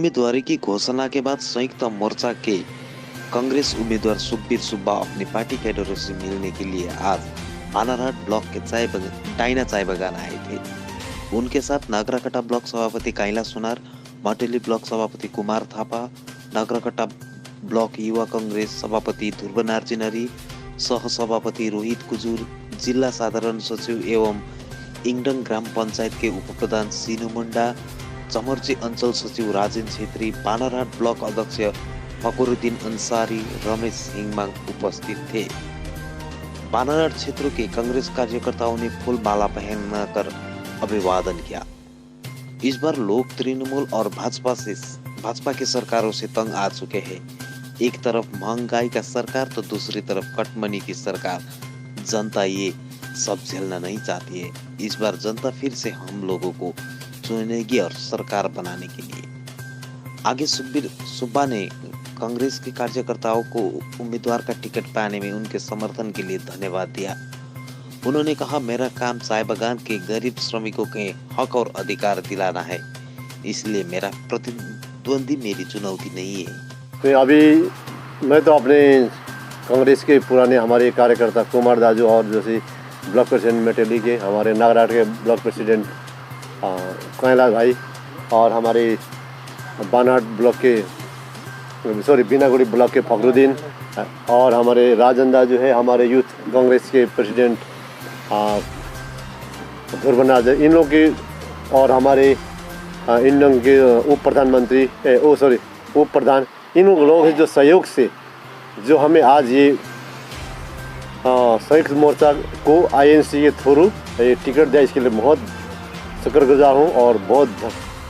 उम्मीदवारी की घोषणा के बाद संयुक्त मोर्चा के कांग्रेस उम्मीदवार सुखबीर सुब्बा अपनी पार्टी कैडरों से मिलने के लिए आज बानारहाट ब्लॉक के डाइना चाय बागान आए थे। उनके साथ नागराकटा ब्लॉक सभापति काइला सोनार, मटेली ब्लॉक सभापति कुमार थापा, नागराकटा ब्लॉक युवा कांग्रेस सभापति ध्रुव नार्जिनरी, सह सभापति रोहित कुजूर, जिला साधारण सचिव एवं इंगडंग ग्राम पंचायत के उप प्रधान सीनू मुंडा, चमर्ची अंचल सचिव राजेन छेत्री, बानारहाट ब्लॉक अध्यक्ष फकरुद्दीन अंसारी, रमेश हिंगमांग उपस्थित थे। बानारहाट क्षेत्र के कांग्रेस कार्यकर्ताओं ने फूल माला पहनकर अभिवादन किया। इस बार लोग तृणमूल और भाजपा की सरकारों से तंग आ चुके हैं। एक तरफ महंगाई का सरकार तो दूसरी तरफ कटमनी की सरकार। जनता ये सब झेलना नहीं चाहती है। इस बार जनता फिर से हम लोगों को चुनेगी और सरकार बनाने के लिए। आगे सुखबीर सुब्बा ने कांग्रेस के कार्यकर्ताओं को उम्मीदवार का टिकट पाने में उनके समर्थन के लिए धन्यवाद दिया। उन्होंने कहा, मेरा काम चाय बागान के गरीब श्रमिकों के हक और अधिकार दिलाना है, इसलिए मेरा प्रतिद्वंदी मेरी चुनौती नहीं है। तो अभी मैं तो अपने कांग्रेस के पुराने हमारे कार्यकर्ता कुमार दाजू और जैसे ब्लॉक प्रेसिडेंट मेटेली के, हमारे नागराट के ब्लॉक प्रेसिडेंट कैलाश भाई और हमारे बानारहाट ब्लॉक के बीनागुड़ी ब्लॉक के फकरुद्दीन और हमारे राजन दाजू है, हमारे यूथ कांग्रेस के प्रेसिडेंट ध्रुव नार्जिनरी, इन लोग के और हमारे इंडंग के उप प्रधानमंत्री उप प्रधान, इन लोगों के जो सहयोग से जो हमें आज ये संयुक्त मोर्चा को आईएनसी के थ्रू टिकट दिया, इसके लिए बहुत शुक्रगुजार हूँ और बहुत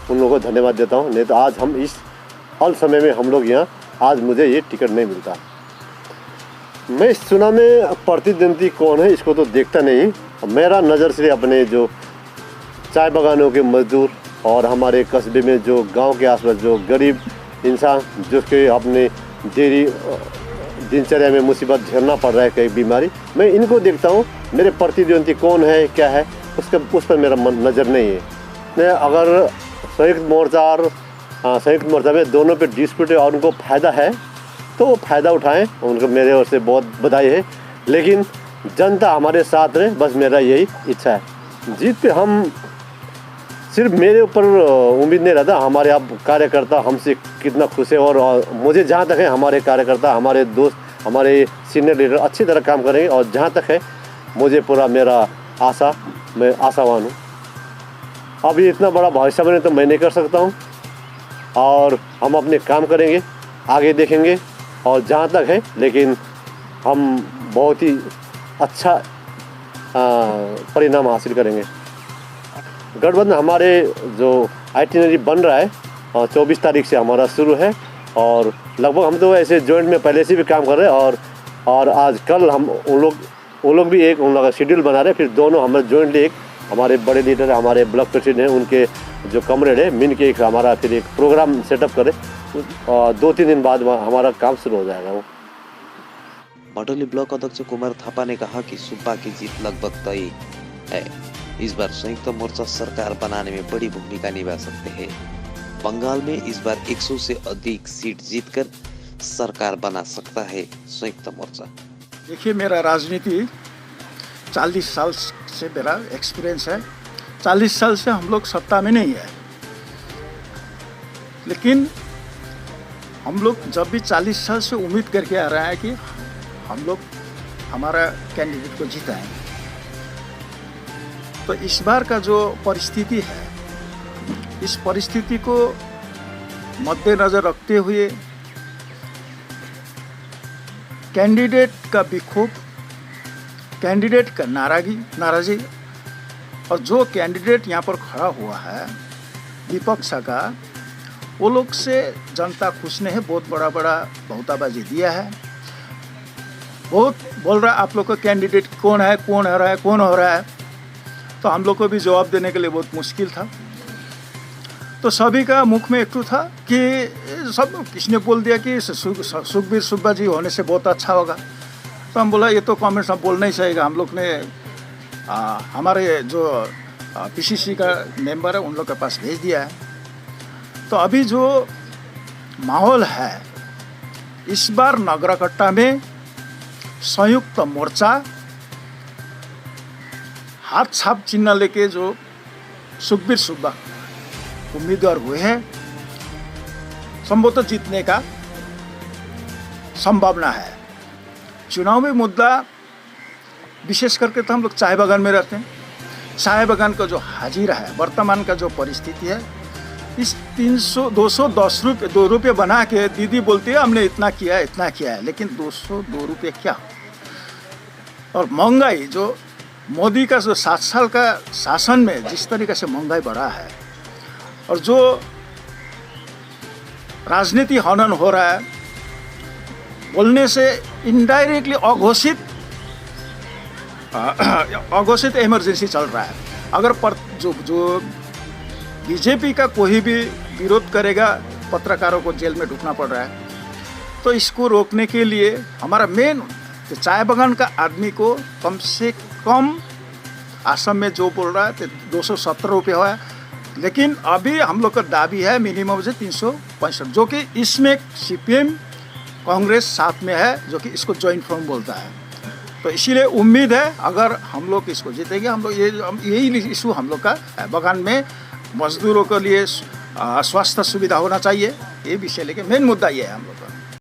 उन लोगों को धन्यवाद देता हूँ। नहीं तो आज हम इस अल्प समय में हम लोग यहाँ आज मुझे ये टिकट नहीं मिलता। मैं इस चुनाव में प्रतिद्वंदी कौन है इसको तो देखता नहीं। मेरा नज़र से अपने जो चाय बागानों के मजदूर और हमारे कस्बे में जो गांव के आसपास जो गरीब इंसान जो कि अपने डेली दिनचर्या में मुसीबत झेलना पड़ रहा है, कई बीमारी, मैं इनको देखता हूँ। मेरे प्रतिद्वंदी कौन है क्या है उस पर मेरा नज़र नहीं है। मैं अगर संयुक्त मोर्चा में दोनों पे डिस्प्यूट है और उनको फ़ायदा है तो वो फ़ायदा उठाएं, उनको मेरे ओर से बहुत बधाई है। लेकिन जनता हमारे साथ रहे, बस मेरा यही इच्छा है। जीत पे हम सिर्फ मेरे ऊपर उम्मीद नहीं रहता, हमारे आप कार्यकर्ता हमसे कितना खुश है और मुझे जहाँ तक है हमारे कार्यकर्ता, हमारे दोस्त, हमारे सीनियर लीडर अच्छी तरह काम करेंगे और जहाँ तक है मुझे पूरा मेरा मैं आशावान हूँ। अभी इतना बड़ा भविष्य बने तो मैं नहीं कर सकता हूँ और हम अपने काम करेंगे, आगे देखेंगे और जहाँ तक है, लेकिन हम बहुत ही अच्छा परिणाम हासिल करेंगे। गठबंधन हमारे जो आइटिनरी बन रहा है 24 तारीख से हमारा शुरू है और लगभग हम तो ऐसे जॉइंट में पहले से भी काम कर रहे हैं और आज कल हम उन लोग भी एक उन लोग का शेड्यूल बना रहे हैं। फिर दोनों हमारे जॉइंटली एक हमारे बड़े लीडर हमारे ब्लॉक प्रेसिडेंट हैं, उनके जो कमरेड है मिल के एक हमारा फिर एक प्रोग्राम सेटअप करें और 2-3 दिन बाद हमारा काम शुरू हो जाएगा। वो मटेली ब्लॉक अध्यक्ष कुमार थापा ने कहा कि सुब्बा की जीत लगभग तय है। इस बार संयुक्त मोर्चा सरकार बनाने में बड़ी भूमिका निभा सकते हैं। बंगाल में इस बार 100 से अधिक सीट जीतकर सरकार बना सकता है संयुक्त मोर्चा। देखिए, मेरा राजनीति 40 साल से मेरा एक्सपीरियंस है। 40 साल से हम लोग सत्ता में नहीं है, लेकिन हम लोग जब भी 40 साल से उम्मीद करके आ रहे हैं कि हम लोग हमारा कैंडिडेट को जिताएंगे। तो इस बार का जो परिस्थिति है, इस परिस्थिति को मद्देनजर रखते हुए कैंडिडेट का विक्षोभ, कैंडिडेट का नाराज़ी और जो कैंडिडेट यहाँ पर खड़ा हुआ है विपक्ष का, वो लोग से जनता खुश नहीं है। बहुत बड़ा बहुताबाजी दिया है, बहुत बोल रहा है आप लोग का कैंडिडेट कौन हो रहा है। तो हम लोग को भी जवाब देने के लिए बहुत मुश्किल था। तो सभी का मुख में एक तो था कि किसने बोल दिया कि सुखबीर सुब्बा जी होने से बहुत अच्छा होगा। तो हम बोला ये तो कमेंट्स हम बोलना ही चाहिएगा। हम लोग ने हमारे जो पीसीसी का मेंबर है उन लोग के पास भेज दिया है। तो अभी जो माहौल है। इस बार नगरकट्टा में संयुक्त मोर्चा हाथ छाप चिन्ह लेके जो सुखबीर सुब्बा उम्मीदवार हुए हैं, संभवतः जीतने का संभावना है। चुनाव में मुद्दा विशेष करके तो हम लोग चाय बागान में रहते हैं। चाय बागान का जो हाजिरा है, वर्तमान का जो परिस्थिति है, इस 210 रुपये 2 रुपये बना के दीदी बोलती है हमने इतना किया है, लेकिन 202 रुपये क्या। और महंगाई जो मोदी का जो 7 साल का शासन में जिस तरीके से महंगाई बढ़ा है, और जो राजनीति हनन हो रहा है, बोलने से इनडायरेक्टली अघोषित इमरजेंसी चल रहा है। अगर जो बीजेपी का कोई भी विरोध करेगा, पत्रकारों को जेल में ढुकना पड़ रहा है। तो इसको रोकने के लिए हमारा मेन चाय बागान का आदमी को कम से कम असम में जो बोल रहा है 217 रुपये हुआ है, लेकिन अभी हम लोग का दाबी है मिनिमम से 365, जो कि इसमें सीपीएम कांग्रेस साथ में है, जो कि इसको जॉइंट फ्रंट बोलता है। तो इसीलिए उम्मीद है अगर हम लोग इसको जीतेंगे, हम लोग यही इशू हम लोग का बागान में मजदूरों के लिए स्वास्थ्य सुविधा होना चाहिए, ये विषय लेके मेन मुद्दा ये है हम लोग का।